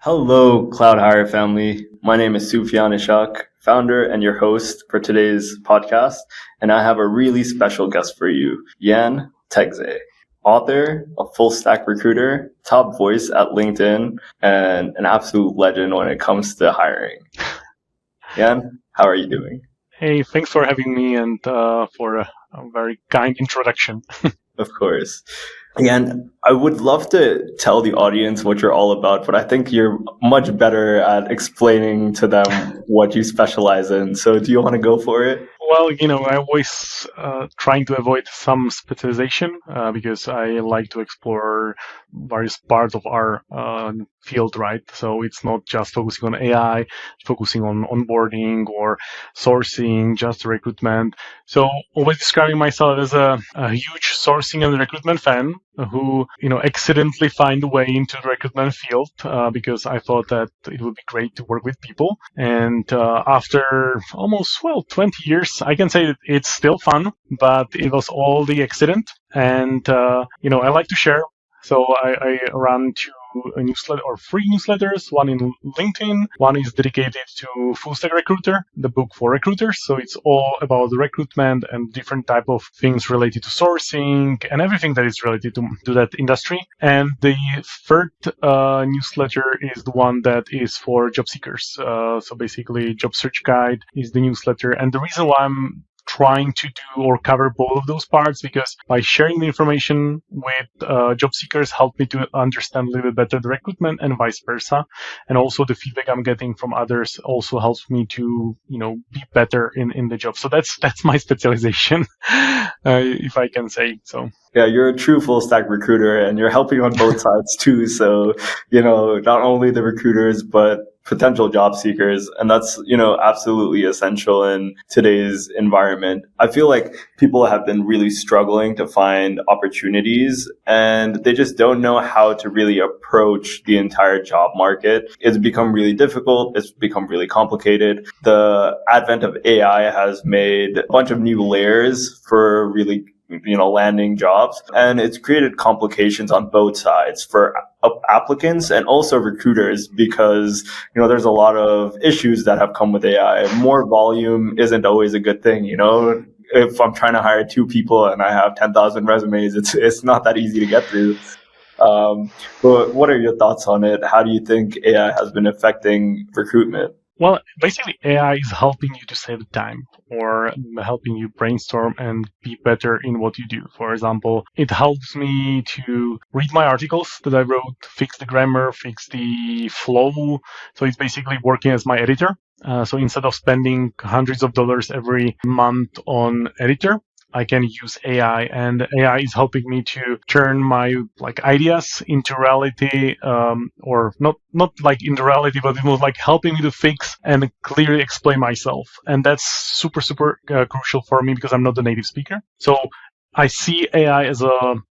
Hello, Cloud Hire family. My name is Sufiyan Ishaq, founder and your host for today's podcast, and I have a really special guest for you, Yan Tegze, author, a full-stack recruiter, top voice at LinkedIn, and an absolute legend when it comes to hiring. Yan, how are you doing? Hey, thanks for having me and for a very kind introduction. Of course. And I would love to tell the audience what you're all about, but I think you're much better at explaining to them what you specialize in. So do you want to go for it? Well, I always trying to avoid some specialization because I like to explore various parts of our field, right? So it's not just focusing on AI, focusing on onboarding or sourcing, just recruitment. So always describing myself as a huge sourcing and recruitment fan who, accidentally find a way into the recruitment field because I thought that it would be great to work with people. And after almost, 20 years, I can say that it's still fun, but it was all the accident. And, I like to share. So I run two newsletter or three newsletters, one in LinkedIn, one is dedicated to Fullstack Recruiter, the book for recruiters. So it's all about the recruitment and different type of things related to sourcing and everything that is related to that industry. And the third newsletter is the one that is for job seekers. So basically, Job Search Guide is the newsletter. And the reason why I'm trying to do or cover both of those parts because by sharing the information with job seekers help me to understand a little bit better the recruitment and vice versa. And also the feedback I'm getting from others also helps me to, be better in the job. So that's my specialization, if I can say so. Yeah, you're a true full stack recruiter and you're helping on both sides too. So, not only the recruiters, but potential job seekers. And that's, absolutely essential in today's environment. I feel like people have been really struggling to find opportunities and they just don't know how to really approach the entire job market. It's become really difficult. It's become really complicated. The advent of AI has made a bunch of new layers for really landing jobs. And it's created complications on both sides for applicants and also recruiters because, there's a lot of issues that have come with AI. More volume isn't always a good thing, If I'm trying to hire two people and I have 10,000 resumes, it's not that easy to get through. But what are your thoughts on it? How do you think AI has been affecting recruitment? Well, basically, AI is helping you to save time or helping you brainstorm and be better in what you do. For example, it helps me to read my articles that I wrote, fix the grammar, fix the flow. So it's basically working as my editor. So instead of spending hundreds of dollars every month on editor, I can use AI, and AI is helping me to turn my ideas into reality, or not like into reality, but it was like helping me to fix and clearly explain myself. And that's super crucial for me because I'm not the native speaker. So I see AI as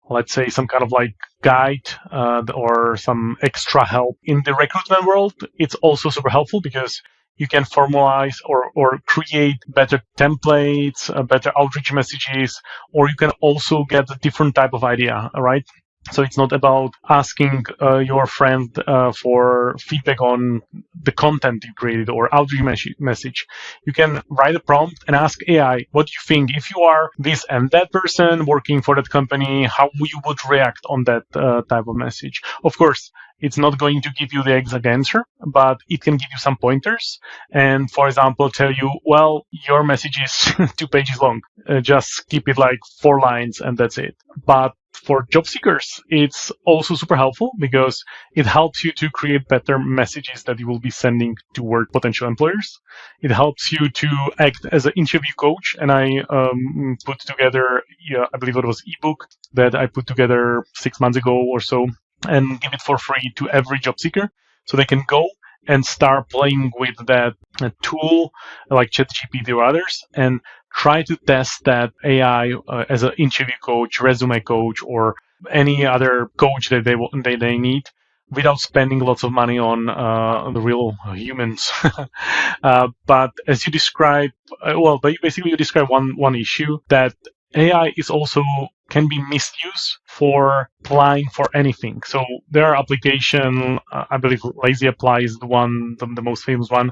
let's say some kind of guide or some extra help in the recruitment world. It's also super helpful because you can formalize or create better templates, better outreach messages, or you can also get a different type of idea, right? So it's not about asking your friend for feedback on the content you created or outreach message. You can write a prompt and ask AI, what do you think if you are this and that person working for that company, how you would react on that type of message? Of course, it's not going to give you the exact answer, but it can give you some pointers. And for example, tell you, well, your message is 2 pages long. Just keep it 4 lines and that's it. But for job seekers, it's also super helpful because it helps you to create better messages that you will be sending toward potential employers. It helps you to act as an interview coach. And I put together, I believe it was ebook that I put together 6 months ago or so, and give it for free to every job seeker so they can go and start playing with that tool like ChatGPT or others and try to test that AI as an interview coach, resume coach, or any other coach that they need without spending lots of money on the real humans. But as you describe, basically you describe one issue that AI is also can be misused for applying for anything. So there are application, I believe Lazy Apply is the most famous one.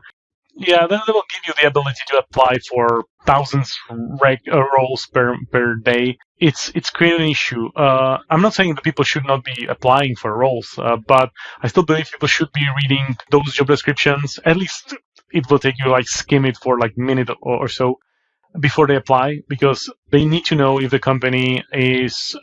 Yeah, then they will give you the ability to apply for thousands roles per day. It's creating an issue. I'm not saying that people should not be applying for roles, but I still believe people should be reading those job descriptions. At least it will take you like skim it for like a minute or so before they apply, because they need to know if the company is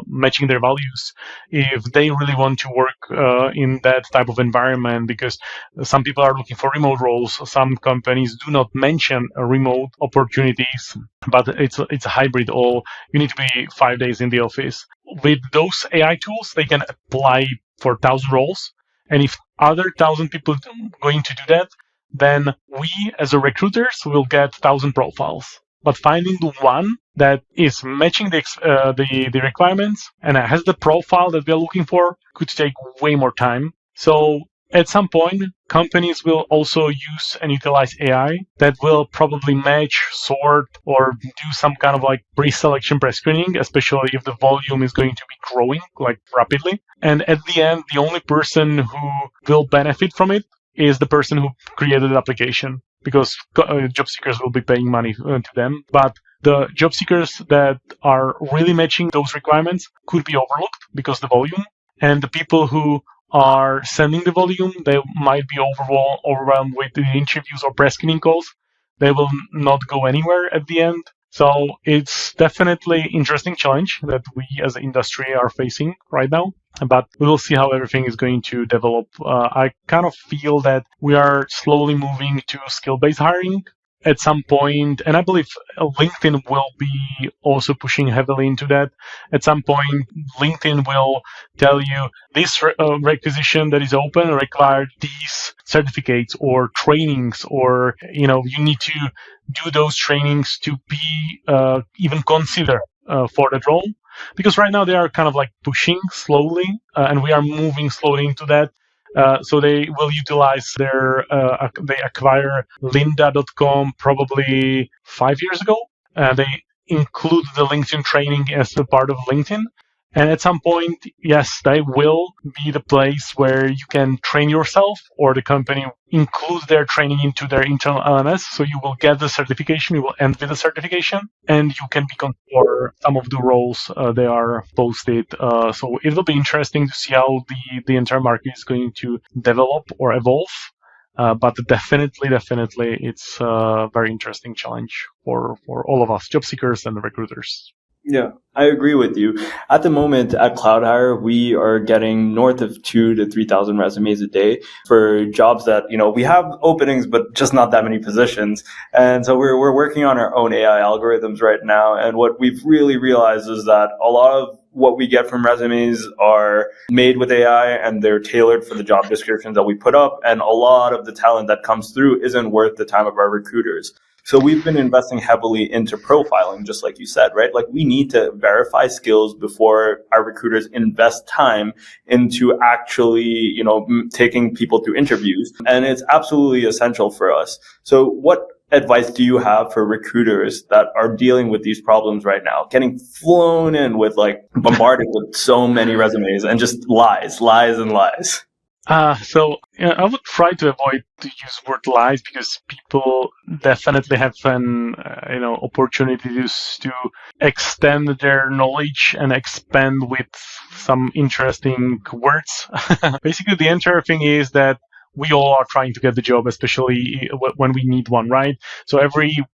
matching their values, if they really want to work in that type of environment, because some people are looking for remote roles. Some companies do not mention remote opportunities, but it's a hybrid, or you need to be 5 days in the office. With those AI tools, they can apply for 1,000 roles, and if other 1,000 people going to do that, then we as a recruiters will get 1,000 profiles. But finding the one that is matching the requirements and has the profile that we are looking for could take way more time. So at some point, companies will also use and utilize AI that will probably match, sort, or do some kind of like pre-selection, pre-screening, especially if the volume is going to be growing like rapidly. And at the end, the only person who will benefit from it is the person who created the application, because job seekers will be paying money to them. But the job seekers that are really matching those requirements could be overlooked because the volume, and the people who are sending the volume, they might be overwhelmed with the interviews or pre-screening calls. They will not go anywhere at the end. So it's definitely interesting challenge that we as an industry are facing right now, but we will see how everything is going to develop. I kind of feel that we are slowly moving to skill-based hiring at some point, and I believe LinkedIn will be also pushing heavily into that. At some point, LinkedIn will tell you this requisition that is open required these certificates or trainings, or you need to do those trainings to be even considered for that role. Because right now they are kind of like pushing slowly, and we are moving slowly into that. So they will utilize they acquire lynda.com probably 5 years ago. They include the LinkedIn training as a part of LinkedIn. And at some point, yes, they will be the place where you can train yourself, or the company includes their training into their internal LMS. So you will get the certification, you will end with the certification, and you can be considered for some of the roles they are posted. So it will be interesting to see how the entire market is going to develop or evolve. But definitely, it's a very interesting challenge for all of us, job seekers and recruiters. Yeah, I agree with you. At the moment at CloudHire, we are getting north of 2,000 to 3,000 resumes a day for jobs that, we have openings, but just not that many positions. And so we're working on our own AI algorithms right now. And what we've really realized is that a lot of what we get from resumes are made with AI, and they're tailored for the job descriptions that we put up. And a lot of the talent that comes through isn't worth the time of our recruiters. So we've been investing heavily into profiling, just like you said, right? Like we need to verify skills before our recruiters invest time into actually, taking people through interviews. And it's absolutely essential for us. So what advice do you have for recruiters that are dealing with these problems right now, getting flown in with bombarded with so many resumes and just lies and lies? So I would try to avoid to use word lies, because people definitely have an opportunities to extend their knowledge and expand with some interesting words. Basically, the entire thing is that we all are trying to get the job, especially when we need one, right? So every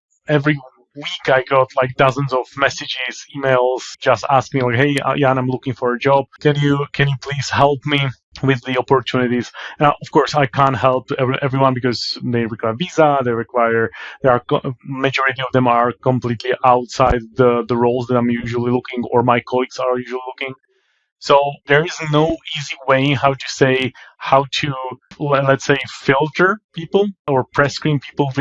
week I got like dozens of messages, emails, just asking like, "Hey, Jan, I'm looking for a job. Can you please help me with the opportunities?" And of course, I can't help everyone, because they require visa. Majority of them are completely outside the roles that I'm usually looking, or my colleagues are usually looking. So there is no easy way how to, let's say, filter people or pre-screen people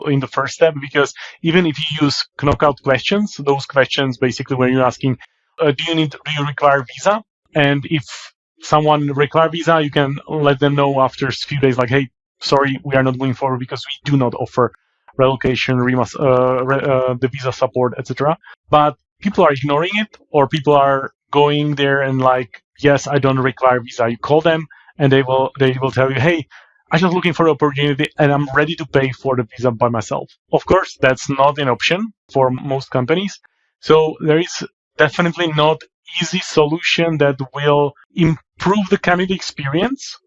in the first step, because even if you use knockout questions, those questions basically where you're asking, do you require visa? And if someone require visa, you can let them know after a few days, like, hey, sorry, we are not moving forward because we do not offer relocation, the visa support, etc. But people are ignoring it, or people are going there and like, yes, I don't require visa. You call them and they will tell you, hey, I'm just looking for an opportunity and I'm ready to pay for the visa by myself. Of course, that's not an option for most companies. So there is definitely not easy solution that will improve the candidate experience,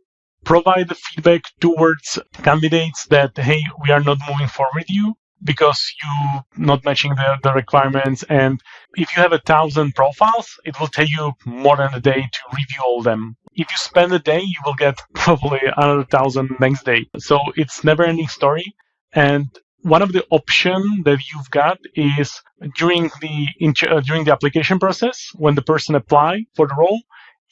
provide the feedback towards candidates that, hey, we are not moving forward with you because you not matching the requirements. And if you have 1,000 profiles, it will take you more than a day to review all them. If you spend a day, you will get probably another 1,000 next day. So it's never ending story. And one of the options that you've got is during the application process, when the person apply for the role,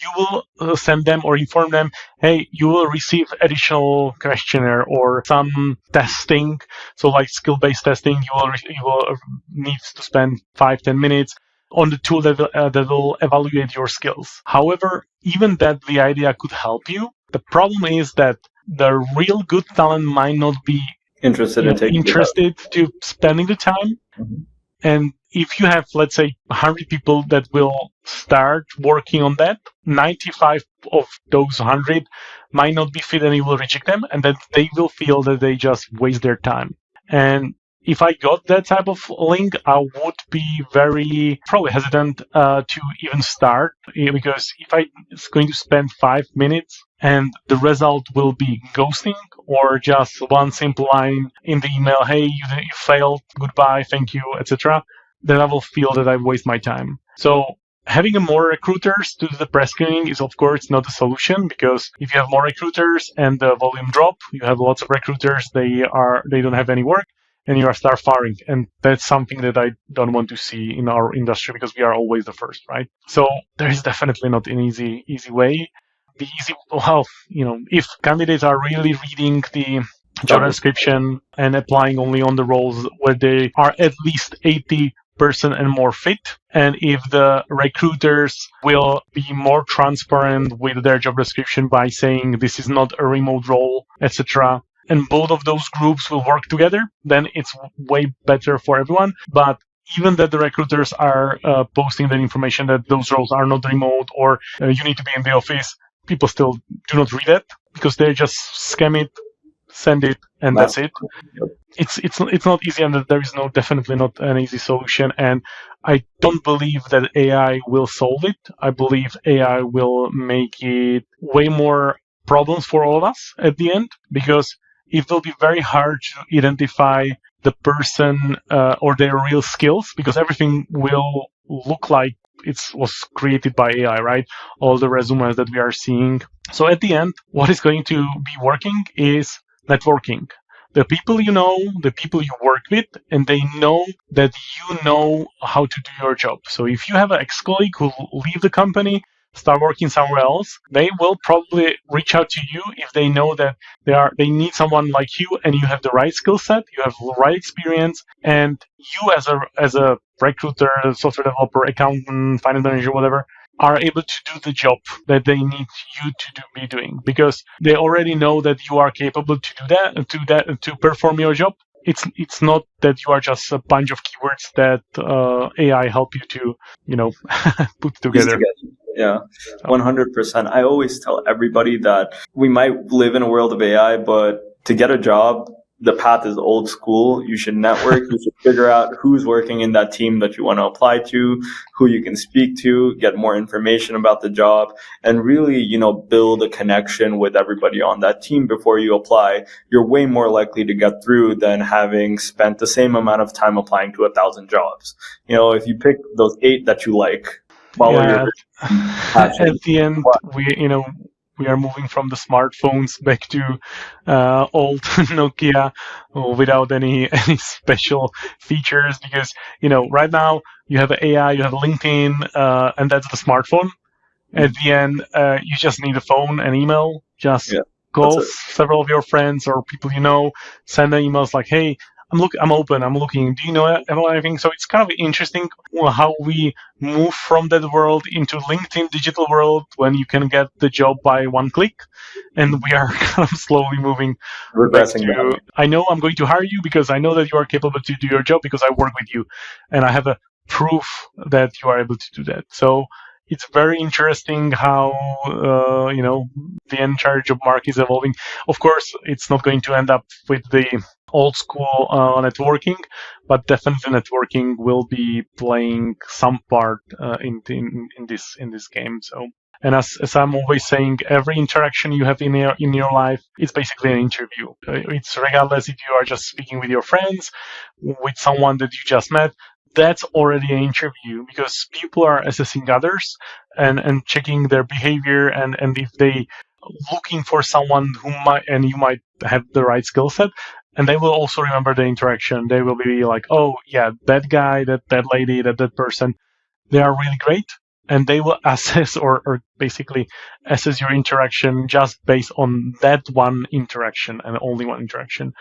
you will send them or inform them, hey, you will receive additional questionnaire or some testing. So like skill-based testing, you will need to spend 5-10 minutes on the tool that will evaluate your skills. However, even that the idea could help you. The problem is that the real good talent might not be interested to spending the time. Mm-hmm. And if you have, let's say, 100 people that will start working on that, 95 of those 100 might not be fit and you will reject them, and then they will feel that they just waste their time. And if I got that type of link, I would be very probably hesitant to even start, because if I'm going to spend 5 minutes and the result will be ghosting or just one simple line in the email, hey, you failed, goodbye, thank you, etc., then I will feel that I waste my time. So having more recruiters to do the pre-screening is, of course, not a solution, because if you have more recruiters and the volume drop, you have lots of recruiters, they don't have any work, and you are start firing. And that's something that I don't want to see in our industry, because we are always the first, right? So there is definitely not an easy way. The easy, well, if candidates are really reading the job description and applying only on the roles where they are at least 80% and more fit, and if the recruiters will be more transparent with their job description by saying this is not a remote role, etc., and both of those groups will work together, then it's way better for everyone. But even that the recruiters are posting that information that those roles are not remote or you need to be in the office, people still do not read it, because they just scan it, send it, and that's it. It's not easy, and there is definitely not an easy solution. And I don't believe that AI will solve it. I believe AI will make it way more problems for all of us at the end, because it will be very hard to identify the person or their real skills, because everything will look like it was created by AI, right? All the resumes that we are seeing. So at the end, what is going to be working is networking. The people you know, the people you work with, and they know that you know how to do your job. So if you have an ex-colleague who leave the company, start working somewhere else, they will probably reach out to you if they know that they need someone like you, and you have the right skill set, you have the right experience, and you as a recruiter, software developer, accountant, finance manager, whatever, are able to do the job that they need you to be doing, because they already know that you are capable to do that, to perform your job. It's not that you are just a bunch of keywords that AI help you to, put together. Yeah, 100%. I always tell everybody that we might live in a world of AI, but to get a job, the path is old school. You should network. You should figure out who's working in that team that you want to apply to, who you can speak to, get more information about the job, and really, build a connection with everybody on that team before you apply. You're way more likely to get through than having spent the same amount of time applying to 1,000 jobs. If you pick those 8 that you like, follow your passion. At the end, we are moving from the smartphones back to old Nokia without any special features, because right now you have AI, you have LinkedIn, and that's the smartphone. At the end, you just need a phone and email. Just call several of your friends or people send them emails like, hey, I'm open, I'm looking, do you know anything? So it's kind of interesting how we move from that world into LinkedIn digital world, when you can get the job by one click, and we are kind of slowly moving regressing to, I know I'm going to hire you because I know that you are capable to do your job because I work with you and I have a proof that you are able to do that. So it's very interesting how the entire job market is evolving. Of course, it's not going to end up with the old school networking, but definitely networking will be playing some part in this game. So. And as I'm always saying, every interaction you have in your life is basically an interview. It's regardless if you are just speaking with your friends, with someone that you just met. That's already an interview because people are assessing others and checking their behavior and if they looking for someone who you might have the right skill set. And they will also remember the interaction. They will be like, oh yeah, that guy, that lady, that person, they are really great. And they will assess or basically assess your interaction just based on that one interaction and only one interaction.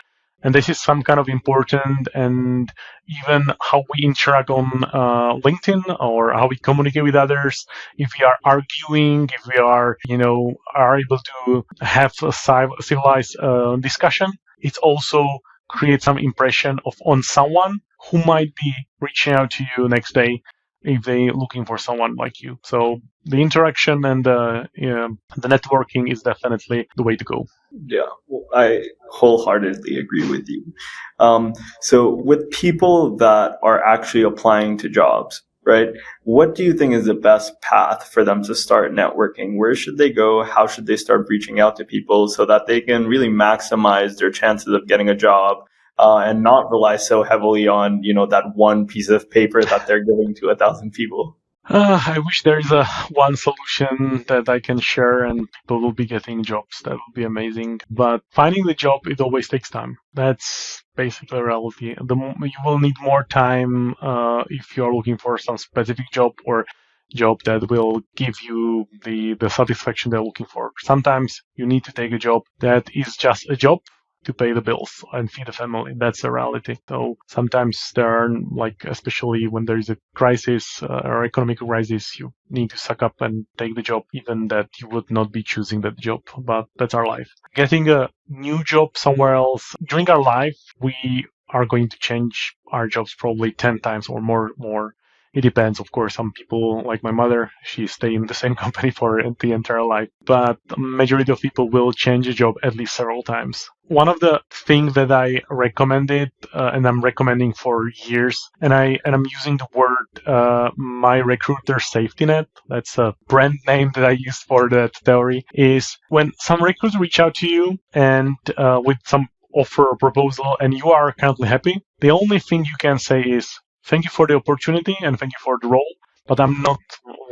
And this is some kind of important, and even how we interact on LinkedIn or how we communicate with others. If we are arguing, if we are able to have a civilized discussion, it also creates some impression on someone who might be reaching out to you next day if they're looking for someone like you. So the interaction and the networking is definitely the way to go. Yeah, well, I wholeheartedly agree with you. So with people that are actually applying to jobs, right, what do you think is the best path for them to start networking? Where should they go? How should they start reaching out to people so that they can really maximize their chances of getting a job? And not rely so heavily on, that one piece of paper that they're giving to 1,000 people. I wish there is a one solution that I can share and people will be getting jobs. That would be amazing. But finding the job, it always takes time. That's basically a reality. You will need more time if you are looking for some specific job or job that will give you the satisfaction they're looking for. Sometimes you need to take a job that is just a job to pay the bills and feed the family. That's the reality. So sometimes there are, especially when there is a crisis or economic crisis, you need to suck up and take the job, even that you would not be choosing that job. But that's our life. Getting a new job somewhere else during our life, we are going to change our jobs probably 10 times or more. It depends, of course. Some people, like my mother, she stay in the same company for the entire life. But the majority of people will change a job at least several times. One of the things that I recommended, and I'm recommending for years, and I'm using the word my recruiter safety net. That's a brand name that I use for that theory. Is when some recruiter reach out to you and with some offer or proposal, and you are currently happy, the only thing you can say is, thank you for the opportunity and thank you for the role, but I'm not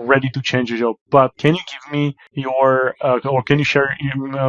ready to change the job. But can you give me or can you share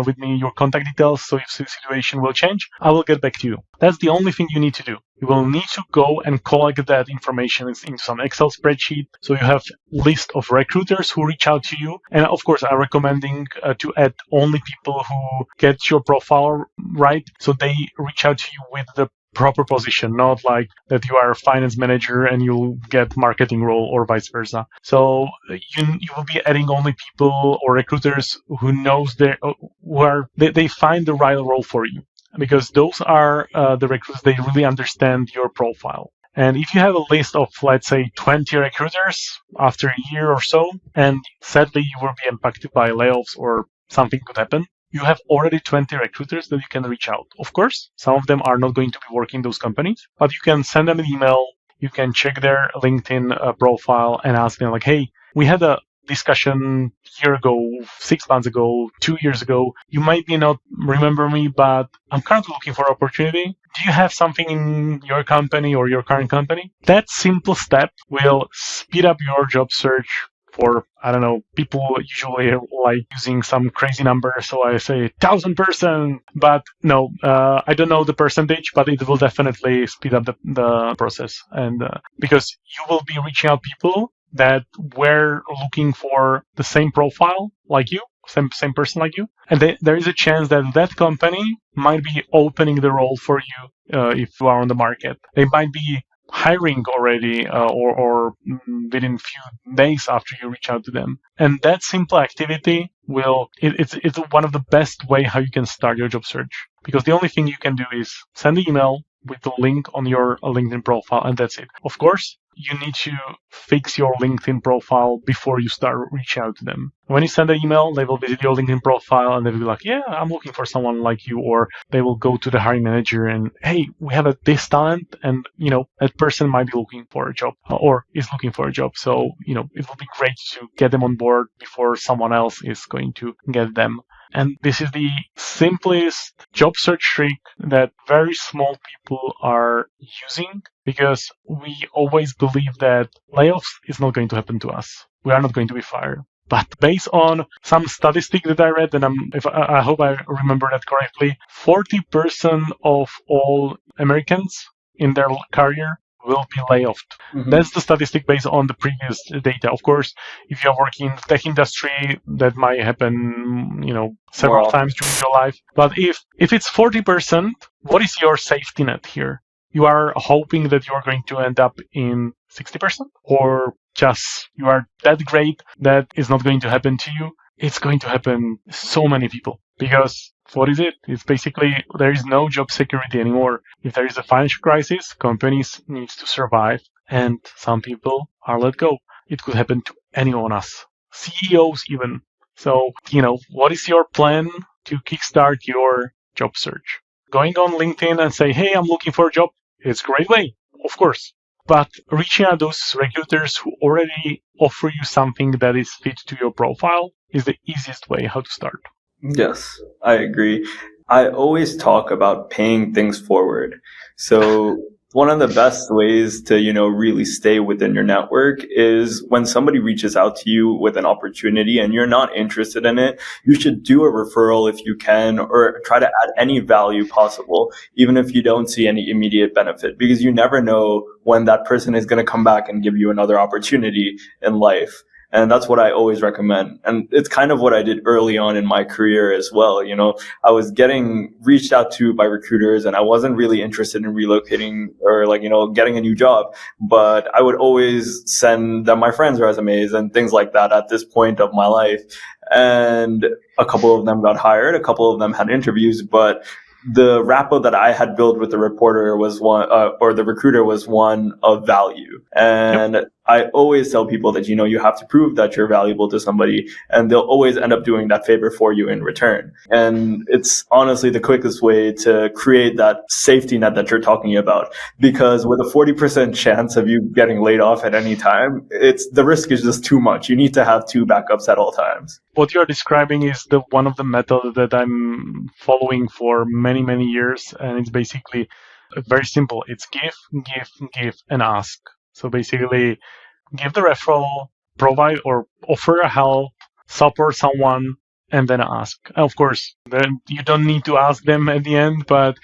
with me your contact details so if the situation will change, I will get back to you. That's the only thing you need to do. You will need to go and collect that information in some Excel spreadsheet. So you have list of recruiters who reach out to you. And of course, I'm recommending to add only people who get your profile right. So they reach out to you with the proper position, not like that you are a finance manager and you'll get marketing role or vice versa. So you will be adding only people or recruiters who knows they find the right role for you, because those are the recruiters, they really understand your profile. And if you have a list of, let's say, 20 recruiters after a year or so, and sadly you will be impacted by layoffs or something could happen, you have already 20 recruiters that you can reach out. Of course, some of them are not going to be working in those companies, but you can send them an email, you can check their LinkedIn profile and ask them like, hey, we had a discussion a year ago, 6 months ago, 2 years ago. You might be not remember me, but I'm currently looking for opportunity. Do you have something in your company or your current company? That simple step will speed up your job search. For, I don't know, people usually like using some crazy number, so I say 1,000%, but no, I don't know the percentage, but it will definitely speed up the process. And because you will be reaching out people that were looking for the same profile like you, same person like you, and there is a chance that that company might be opening the role for you if you are on the market. They might be hiring already or within few days after you reach out to them. And that simple activity it's one of the best way how you can start your job search, because the only thing you can do is send an email with the link on your LinkedIn profile, and that's it. Of course, you need to fix your LinkedIn profile before you start reaching out to them. When you send an email, they will visit your LinkedIn profile and they will be like, yeah, I'm looking for someone like you. Or they will go to the hiring manager and, hey, we have this talent and, that person might be looking for a job or is looking for a job. So, it will be great to get them on board before someone else is going to get them. And this is the simplest job search trick that very small people are using, because we always believe that layoffs is not going to happen to us. We are not going to be fired. But based on some statistic that I read, and I hope I remember that correctly, 40% of all Americans in their career will be laid off. Mm-hmm. That's the statistic based on the previous data. Of course, if you're working in the tech industry, that might happen, several times during your life. But if it's 40%, what is your safety net here? You are hoping that you're going to end up in 60%, or just you are that great that it's not going to happen to you. It's going to happen so many people, because what is it? It's basically there is no job security anymore. If there is a financial crisis, companies need to survive, and some people are let go. It could happen to any of us, CEOs even. So, what is your plan to kickstart your job search? Going on LinkedIn and say, hey, I'm looking for a job. It's a great way, of course. But reaching out those recruiters who already offer you something that is fit to your profile is the easiest way how to start. Yes, I agree. I always talk about paying things forward. So one of the best ways to, really stay within your network is when somebody reaches out to you with an opportunity and you're not interested in it, you should do a referral if you can, or try to add any value possible, even if you don't see any immediate benefit, because you never know when that person is going to come back and give you another opportunity in life. And that's what I always recommend. And it's kind of what I did early on in my career as well. I was getting reached out to by recruiters and I wasn't really interested in relocating or getting a new job, but I would always send them my friends' resumes and things like that at this point of my life. And a couple of them got hired, a couple of them had interviews, but the rapport that I had built with the reporter was one, or the recruiter was one of value. And yep. I always tell people that, you have to prove that you're valuable to somebody, and they'll always end up doing that favor for you in return. And it's honestly the quickest way to create that safety net that you're talking about, because with a 40% chance of you getting laid off at any time, the risk is just too much. You need to have two backups at all times. What you're describing is one of the methods that I'm following for many, many years. And it's basically very simple. It's give, and ask. So basically, give the referral, provide or offer a help, support someone, and then ask. Of course, then you don't need to ask them at the end, but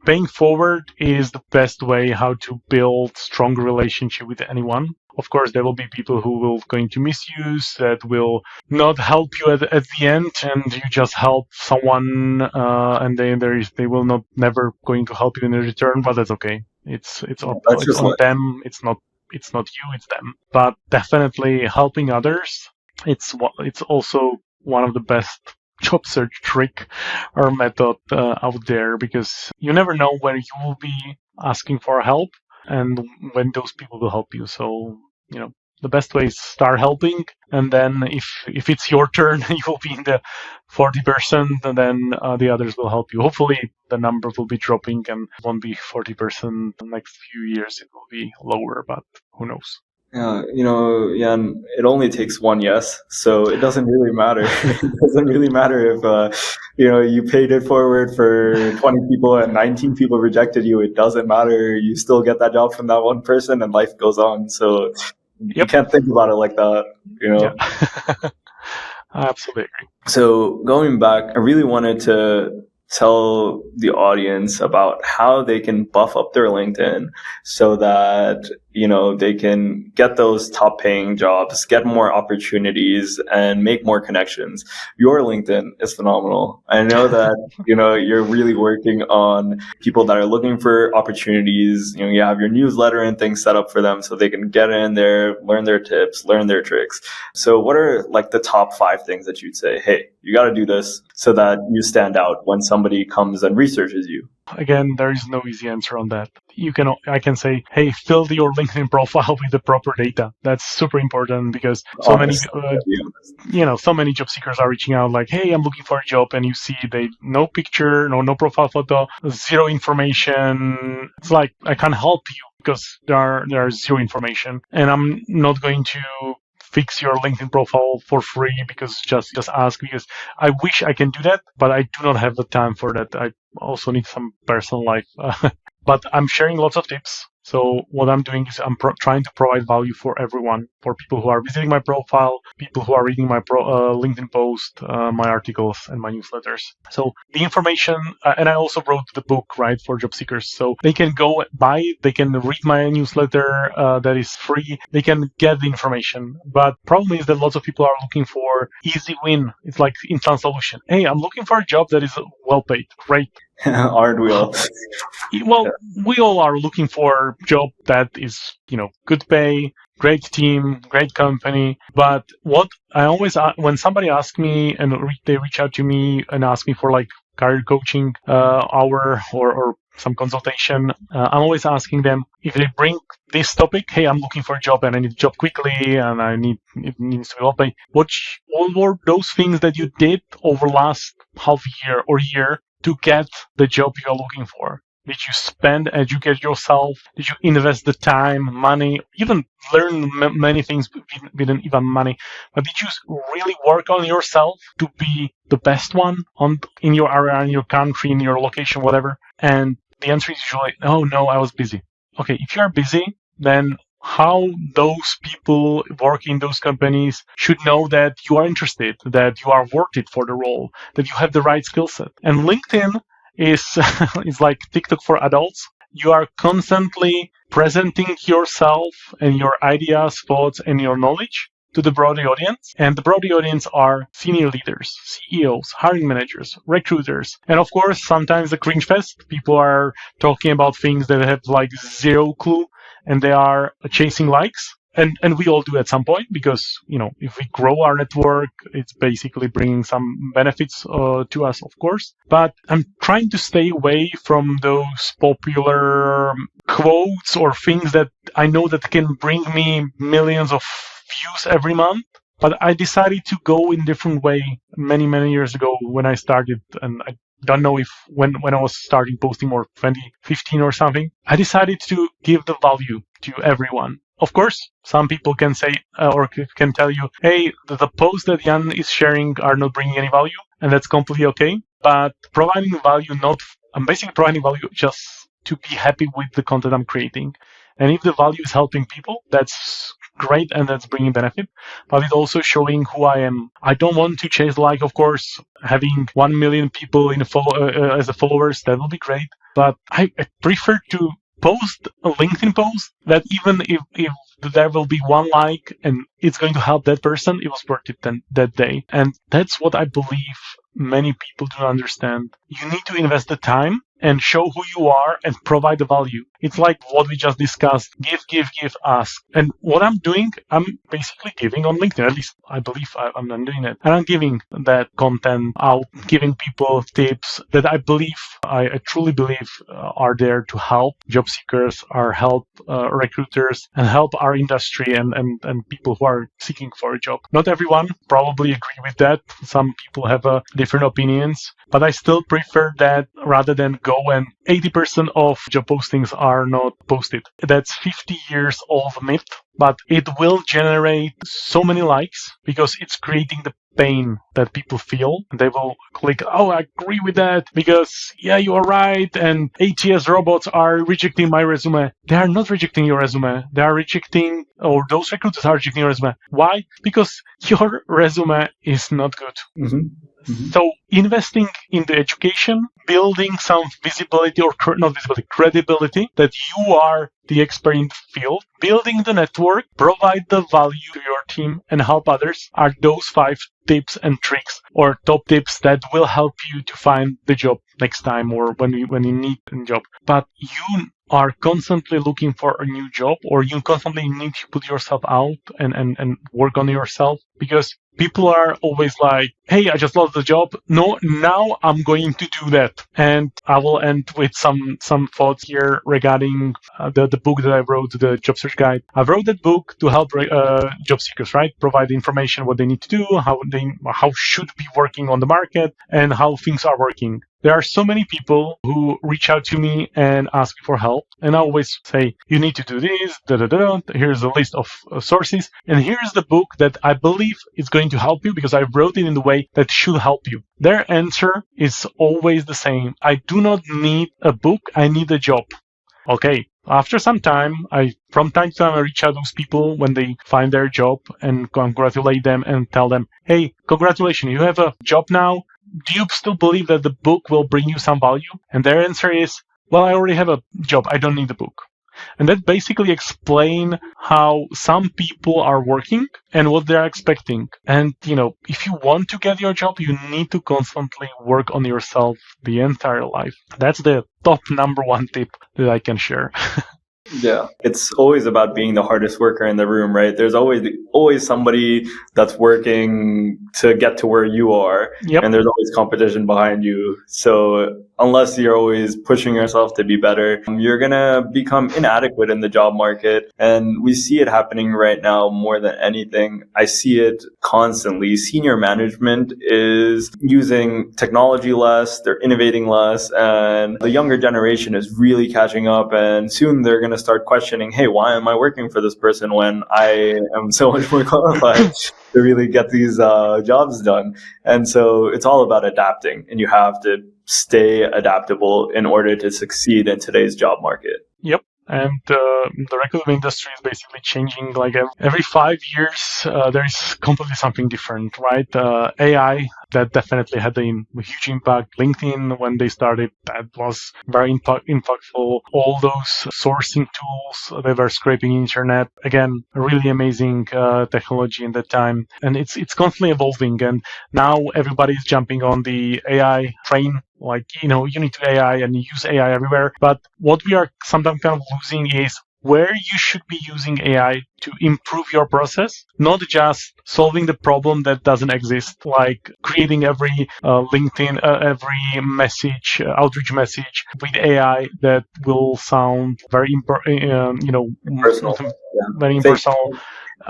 paying forward is the best way how to build strong relationship with anyone. Of course, there will be people who will going to misuse, that will not help you at the end, and you just help someone, and they will not never going to help you in return. But that's okay. It's on them. It's not you. It's them. But definitely helping others. It's also one of the best job search trick or method out there, because you never know where you will be asking for help and when those people will help you. So, the best way is start helping, and then if it's your turn, you will be in the 40%, and then the others will help you. Hopefully, the number will be dropping and won't be 40% the next few years. It will be lower, but who knows? Yeah, Jan, it only takes one yes, so it doesn't really matter. It doesn't really matter if, you paid it forward for 20 people and 19 people rejected you. It doesn't matter. You still get that job from that one person and life goes on. So you can't think about it like that, Yeah. I absolutely agree. So going back, I really wanted to tell the audience about how they can buff up their LinkedIn so that, they can get those top paying jobs, get more opportunities, and make more connections. Your LinkedIn is phenomenal. I know that, you're really working on people that are looking for opportunities. You have your newsletter and things set up for them so they can get in there, learn their tips, learn their tricks. So what are the top 5 things that you'd say, hey, you got to do this so that you stand out when somebody comes and researches you? again, there is no easy answer on that. I can say, hey, fill your LinkedIn profile with the proper data. That's super important because so many job seekers are reaching out like, hey, I'm looking for a job, and you see they no picture, no profile photo, zero information. It's like, I can't help you because there's zero information, and I'm not going to fix your LinkedIn profile for free because just ask, because I wish I can do that, but I do not have the time for that. I also need some personal life. But I'm sharing lots of tips. So what I'm doing is I'm trying to provide value for everyone, for people who are visiting my profile, people who are reading my LinkedIn post, my articles, and my newsletters. So the information, and I also wrote the book, right, for job seekers. So they can go buy it, they can read my newsletter that is free, they can get the information. But problem is that lots of people are looking for easy win. It's like instant solution. Hey, I'm looking for a job that is well paid. Great. Aren't we all? Well, we all are looking for a job that is, good pay, great team, great company. But what I always, when somebody asks me and they reach out to me and ask me for like career coaching hour or some consultation, I'm always asking them if they bring this topic. Hey, I'm looking for a job and I need a job quickly and it needs to be well paid. What were those things that you did over last half year or year to get the job you're looking for? Did you spend, educate yourself? Did you invest the time, money, even learn many things within even money? But did you really work on yourself to be the best one in your area, in your country, in your location, whatever? And the answer is usually, oh no, I was busy. Okay, if you are busy, then how those people working in those companies should know that you are interested, that you are worth it for the role, that you have the right skill set. And LinkedIn is like TikTok for adults. You are constantly presenting yourself and your ideas, thoughts, and your knowledge to the broader audience. And the broader audience are senior leaders, CEOs, hiring managers, recruiters. And of course, sometimes the cringe fest, people are talking about things that have like zero clue and they are chasing likes. And we all do at some point because, if we grow our network, it's basically bringing some benefits to us, of course. But I'm trying to stay away from those popular quotes or things that I know that can bring me millions of views every month. But I decided to go in a different way many, many years ago when I started. And I don't know if when I was starting posting more 2015 or something, I decided to give the value to everyone. Of course, some people can say or can tell you, hey, the posts that Jan is sharing are not bringing any value, and that's completely okay. But providing value, I'm basically providing value just to be happy with the content I'm creating. And if the value is helping people, that's great and that's bringing benefit. But it's also showing who I am. I don't want to chase of course, having 1 million people as followers, that will be great. But I prefer to post a LinkedIn post that even if there will be one like and it's going to help that person, it was worth it that day. And that's what I believe many people don't understand. You need to invest the time and show who you are and provide the value. It's like what we just discussed. Give, ask. And what I'm doing, I'm basically giving on LinkedIn. At least I believe I'm doing it. And I'm giving that content out, giving people tips that I truly believe are there to help job seekers, or help recruiters, and help our industry and people who are seeking for a job. Not everyone probably agree with that. Some people have different opinions, but I still prefer that rather than go and 80% of job postings are not posted. That's 50 years old myth, but it will generate so many likes because it's creating the pain that people feel. They will click, oh, I agree with that because, yeah, you are right. And ATS robots are rejecting my resume. They are not rejecting your resume. They are rejecting, or those recruiters are rejecting your resume. Why? Because your resume is not good. Mm-hmm. Mm-hmm. So investing in the education, building some visibility or not visibility, credibility that you are the expert in the field, building the network, provide the value to your team and help others are those 5 tips and tricks or top tips that will help you to find the job next time or when you need a job. But you are constantly looking for a new job, or you constantly need to put yourself out and work on yourself, because people are always like, hey, I just lost the job. No, now I'm going to do that. And I will end with some thoughts here regarding the book that I wrote, the job search guide. I wrote that book to help job seekers, right? Provide information what they need to do, how should be working on the market, and how things are working. There are so many people who reach out to me and ask me for help. And I always say, you need to do this, here's a list of sources. And here's the book that I believe is going to help you because I wrote it in the way that should help you. Their answer is always the same. I do not need a book. I need a job. Okay. After some time, from time to time, I reach out to those people when they find their job and congratulate them and tell them, hey, congratulations, you have a job now. Do you still believe that the book will bring you some value? And their answer is, well, I already have a job. I don't need the book. And that basically explains how some people are working and what they're expecting. And, if you want to get your job, you need to constantly work on yourself the entire life. That's the top number one tip that I can share. Yeah, it's always about being the hardest worker in the room, right? There's always somebody that's working to get to where you are, Yep. And there's always competition behind you. So unless you're always pushing yourself to be better, you're gonna become inadequate in the job market. And we see it happening right now more than anything. I see it constantly. Senior management is using technology less, they're innovating less, and the younger generation is really catching up, and soon they're gonna start questioning, hey, why am I working for this person when I am so much more qualified to really get these jobs done? And so it's all about adapting, and you have to stay adaptable in order to succeed in today's job market. Yep. And the recruitment industry is basically changing. Like every 5 years, there is completely something different, right? AI, that definitely had a huge impact. LinkedIn, when they started, that was very impactful. All those sourcing tools, they were scraping internet. Again, really amazing technology in that time. And it's constantly evolving. And now everybody's jumping on the AI train. Like, you need to AI and use AI everywhere. But what we are sometimes kind of losing is where you should be using AI to improve your process, not just solving the problem that doesn't exist, like creating every LinkedIn, every message, outreach message with AI that will sound very, Personal. very impersonal.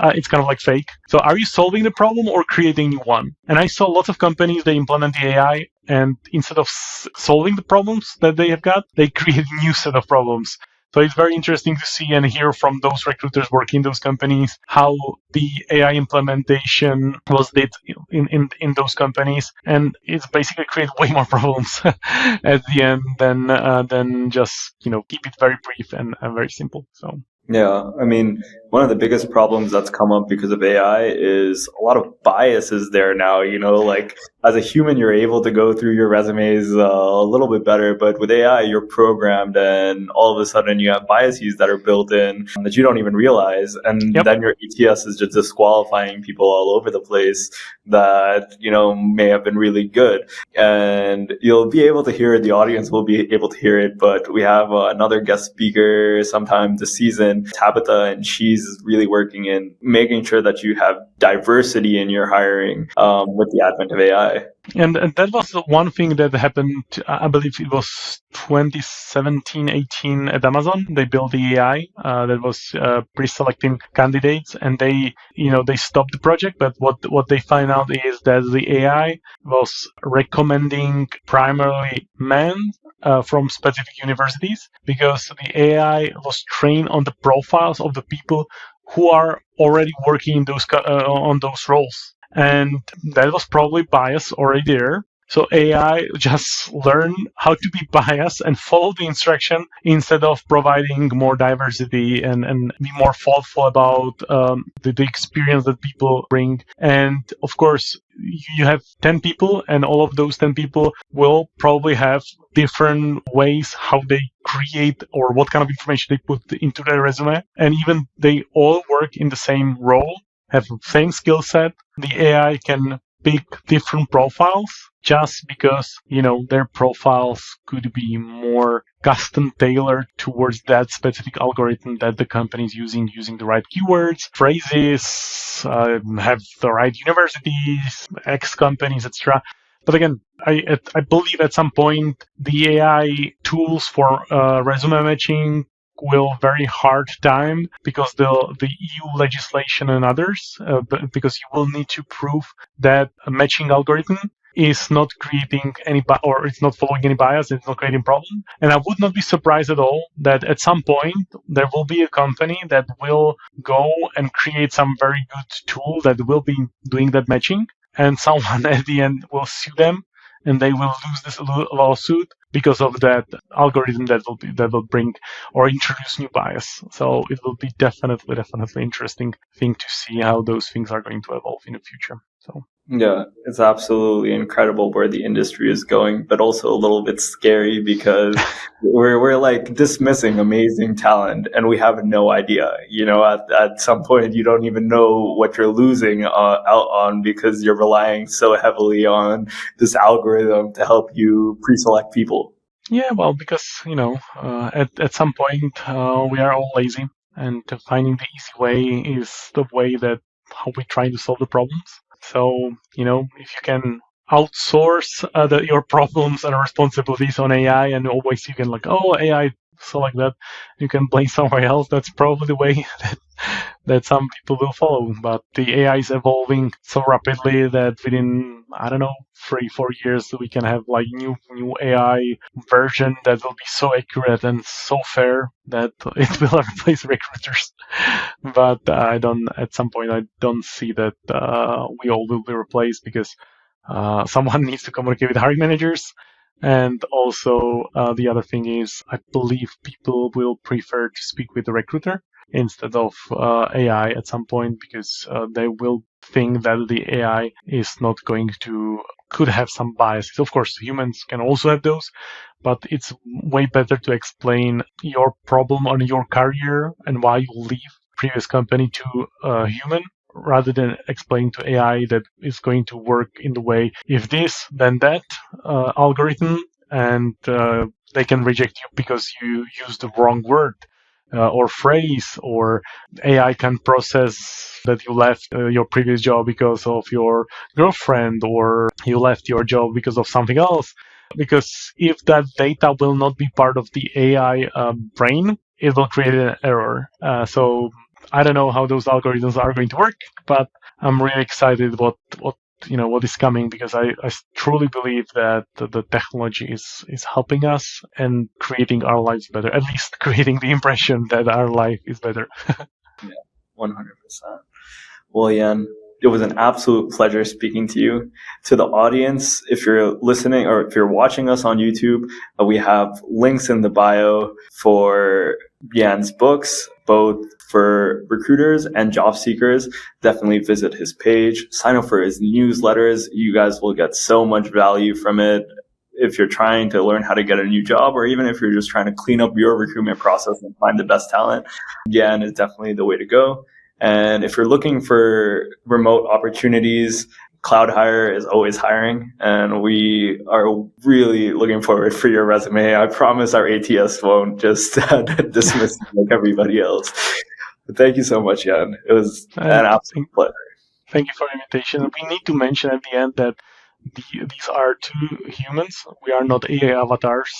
It's kind of like fake. So are you solving the problem or creating a new one? And I saw lots of companies, they implement the AI, and instead of solving the problems that they have got, they create a new set of problems. So it's very interesting to see and hear from those recruiters working in those companies how the AI implementation was did in those companies, and it's basically created way more problems at the end than just keep it very brief and very simple. So. Yeah, I mean, one of the biggest problems that's come up because of AI is a lot of biases there now. Like as a human, you're able to go through your resumes a little bit better, but with AI, you're programmed, and all of a sudden you have biases that are built in that you don't even realize. And then your ATS is just disqualifying people all over the place that, may have been really good. And you'll be able to hear it, the audience will be able to hear it, but we have another guest speaker sometime this season, Tabitha, and she's really working in making sure that you have diversity in your hiring with the advent of AI. And that was one thing that happened, I believe it was 2017-18 at Amazon. They built the AI that was pre-selecting candidates, and they stopped the project. But what they find out is that the AI was recommending primarily men from specific universities, because the AI was trained on the profiles of the people who are already working in those on those roles. And that was probably bias already there. So AI just learned how to be biased and follow the instruction instead of providing more diversity and be more thoughtful about the experience that people bring. And of course, you have 10 people, and all of those 10 people will probably have different ways how they create or what kind of information they put into their resume. And even they all work in the same role, have the same skill set. The AI can pick different profiles just because, their profiles could be more custom tailored towards that specific algorithm that the company is using the right keywords, phrases, have the right universities, X companies, etc. But again, I believe at some point the AI tools for resume matching will very hard time because the EU legislation and others, because you will need to prove that a matching algorithm is not creating or it's not following any bias, it's not creating problem. And I would not be surprised at all that at some point there will be a company that will go and create some very good tool that will be doing that matching, and someone at the end will sue them and they will lose this lawsuit because of that algorithm that will bring or introduce new bias. So it will be definitely interesting thing to see how those things are going to evolve in the future. So yeah, it's absolutely incredible where the industry is going, but also a little bit scary because we're like dismissing amazing talent and we have no idea. At some point you don't even know what you're losing out on because you're relying so heavily on this algorithm to help you pre-select people. Yeah, well, because at some point we are all lazy, and finding the easy way is the way that how we try to solve the problems. So, if you can outsource your problems and responsibilities on AI, and always you can AI, so like that, you can blame somewhere else. That's probably the way that some people will follow. But the AI is evolving so rapidly that within, 3-4 years, we can have like new AI version that will be so accurate and so fair that it will replace recruiters. But at some point, I don't see that we all will be replaced because someone needs to communicate with hiring managers. And also, the other thing is, I believe people will prefer to speak with the recruiter instead of AI at some point because they will think that the AI is not could have some biases. Of course, humans can also have those, but it's way better to explain your problem on your career and why you leave previous company to a human rather than explain to AI that it's going to work in the way if this, then that algorithm, and they can reject you because you used the wrong word or phrase, or AI can process that you left your previous job because of your girlfriend, or you left your job because of something else. Because if that data will not be part of the AI brain, it will create an error. So I don't know how those algorithms are going to work, but I'm really excited what is coming, because I truly believe that the technology is helping us and creating our lives better, at least creating the impression that our life is better. Yeah, 100%. Well, Jan, it was an absolute pleasure speaking to you. To the audience, if you're listening or if you're watching us on YouTube, we have links in the bio for Jan's books, both for recruiters and job seekers. Definitely visit his page, sign up for his newsletters. You guys will get so much value from it. If you're trying to learn how to get a new job, or even if you're just trying to clean up your recruitment process and find the best talent, Jan is definitely the way to go. And if you're looking for remote opportunities, Cloud Hire is always hiring, and we are really looking forward for your resume. I promise our ATS won't just dismiss you like everybody else. But thank you so much, Jan. It was an absolute pleasure. Thank you for the invitation. We need to mention at the end that these are two humans. We are not AI avatars.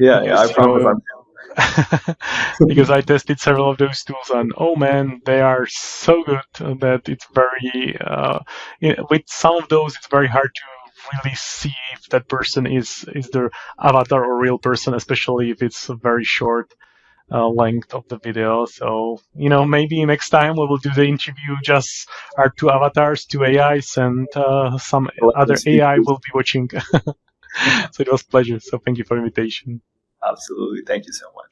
Yeah, I promise I'm because I tested several of those tools, and oh man, they are so good that it's very with some of those it's very hard to really see if that person is the avatar or real person, especially if it's a very short length of the video. So maybe next time we will do the interview just our two avatars, two AIs, and some other AI will be watching. So it was a pleasure. So thank you for the invitation. Absolutely. Thank you so much.